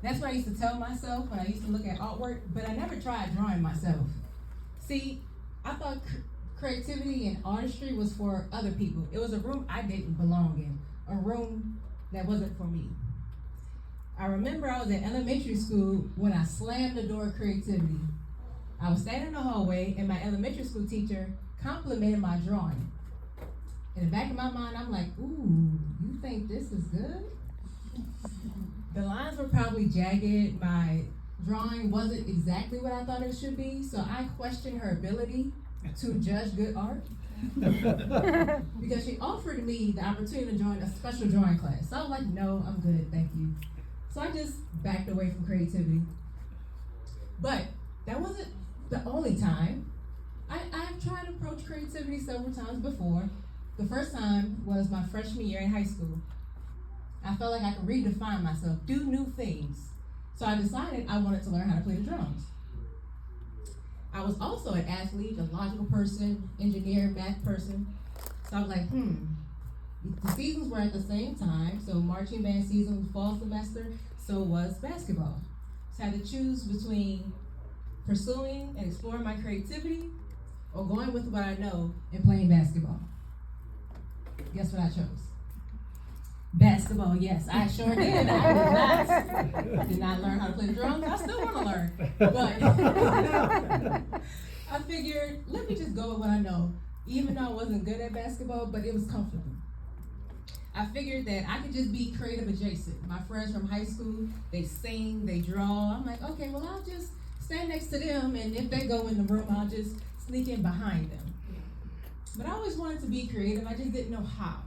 That's what I used to tell myself when I used to look at artwork, but I never tried drawing myself. See, I thought creativity and artistry was for other people. It was a room I didn't belong in, a room that wasn't for me. I remember I was in elementary school when I slammed the door of creativity. I was standing in the hallway and my elementary school teacher complimented my drawing. In the back of my mind, I'm like, ooh, you think this is good? The lines were probably jagged. My drawing wasn't exactly what I thought it should be, so I questioned her ability to judge good art because she offered me the opportunity to join a special drawing class. So I was like, no, I'm good, thank you. So I just backed away from creativity. But that wasn't the only time. I've tried to approach creativity several times before. The first time was my freshman year in high school. I felt like I could redefine myself, do new things. So I decided I wanted to learn how to play the drums. I was also an athlete, a logical person, engineer, math person. So I was like, the seasons were at the same time. So marching band season was fall semester, so was basketball. So I had to choose between pursuing and exploring my creativity or going with what I know and playing basketball. Guess what I chose? Basketball, yes, I sure did. I did not learn how to play the drums. I still want to learn. But I figured, let me just go with what I know. Even though I wasn't good at basketball, but it was comfortable. I figured that I could just be creative adjacent. My friends from high school, they sing, they draw. I'm like, okay, well, I'll just stand next to them, and if they go in the room, I'll just sneak in behind them. But I always wanted to be creative. I just didn't know how.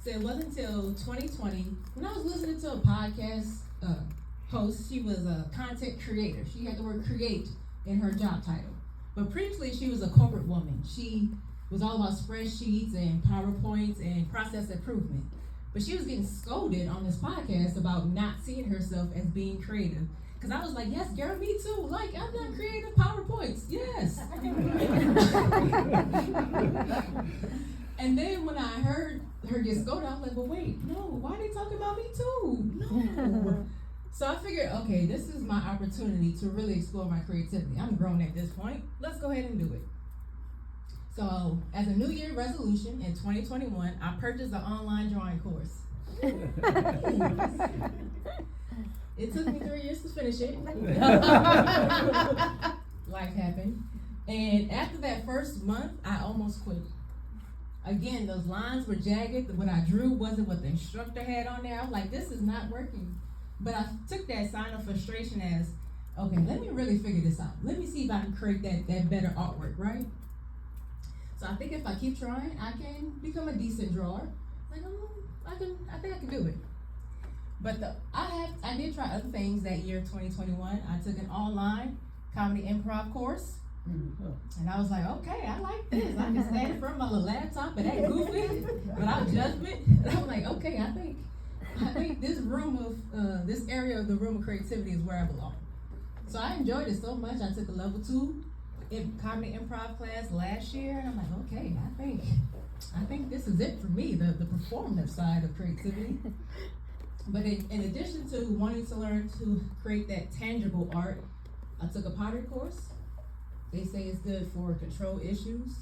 So it wasn't until 2020 when I was listening to a podcast host. She was a content creator. She had the word create in her job title. But previously, she was a corporate woman. She was all about spreadsheets and PowerPoints and process improvement. But she was getting scolded on this podcast about not seeing herself as being creative. Because I was like, yes, girl, me too. Like, I'm not creating PowerPoints. Yes. And then when I heard her get scolded, I was like, well, wait, no, why are they talking about me too? No. So I figured, okay, this is my opportunity to really explore my creativity. I'm grown at this point. Let's go ahead and do it. So as a New Year resolution in 2021, I purchased an online drawing course. It took me 3 years to finish it. Life happened. And after that first month, I almost quit. Again, those lines were jagged. What I drew wasn't what the instructor had on there. I was like, this is not working. But I took that sign of frustration as, okay, let me really figure this out. Let me see if I can create that better artwork, right? So I think if I keep trying, I can become a decent drawer. Like, I think I can do it. But I did try other things that year, 2021. I took an online comedy improv course. And I was like, okay, I like this. I can stand in front of my little laptop and act goofy without judgment. And I was like, okay, I think this this area of the room of creativity is where I belong. So I enjoyed it so much. I took a level 2 comedy improv class last year, and I'm like, okay, I think this is it for me, the performative side of creativity. But in addition to wanting to learn to create that tangible art, I took a pottery course. They say it's good for control issues.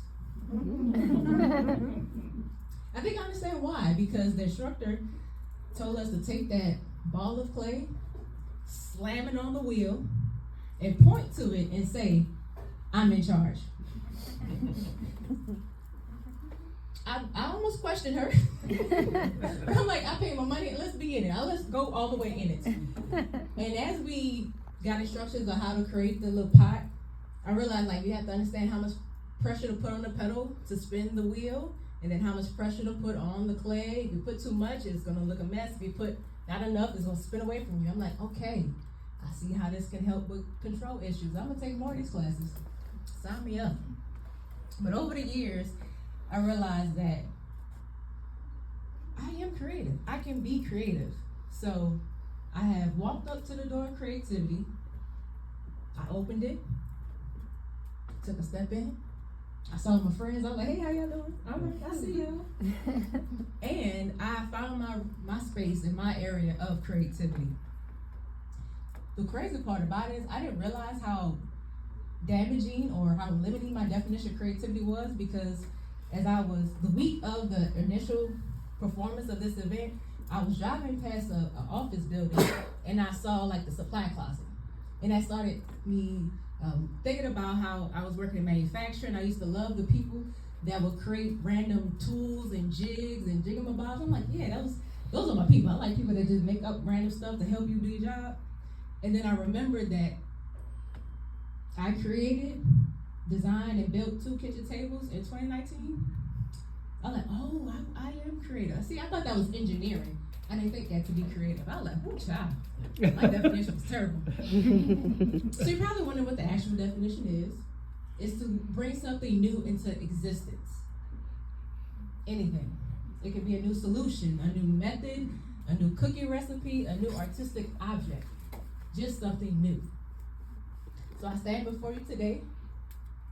I think I understand why, because the instructor told us to take that ball of clay, slam it on the wheel, and point to it and say, I'm in charge. I almost questioned her. I'm like, I paid my money, let's be in it. Let's go all the way in it. And as we got instructions on how to create the little pot, I realized like we have to understand how much pressure to put on the pedal to spin the wheel, and then how much pressure to put on the clay. If you put too much, it's gonna look a mess. If you put not enough, it's gonna spin away from you. I'm like, okay, I see how this can help with control issues. I'm gonna take more of these classes. Sign me up. But over the years, I realized that I am creative. I can be creative. So I have walked up to the door of creativity. I opened it, took a step in. I saw my friends. I was like, hey, how y'all doing? All right, I see y'all. And I found my my space in my area of creativity. The crazy part about it is I didn't realize how damaging or how limiting my definition of creativity was, because as I was, the week of the initial performance of this event, I was driving past a office building and I saw like the supply closet. And that started me thinking about how I was working in manufacturing. I used to love the people that would create random tools and jigs and jiggamabobs. I'm like, yeah, those are my people. I like people that just make up random stuff to help you do your job. And then I remembered that I created, designed, and built 2 kitchen tables in 2019. I was like, oh, I am creative. See, I thought that was engineering. I didn't think that to be creative. I was like, oh, child. My definition was terrible. So you're probably wondering what the actual definition is. It's to bring something new into existence. Anything. It could be a new solution, a new method, a new cooking recipe, a new artistic object. Just something new. So I stand before you today,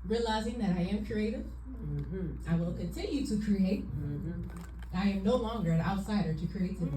realizing that I am creative. I will continue to create. I am no longer an outsider to creativity.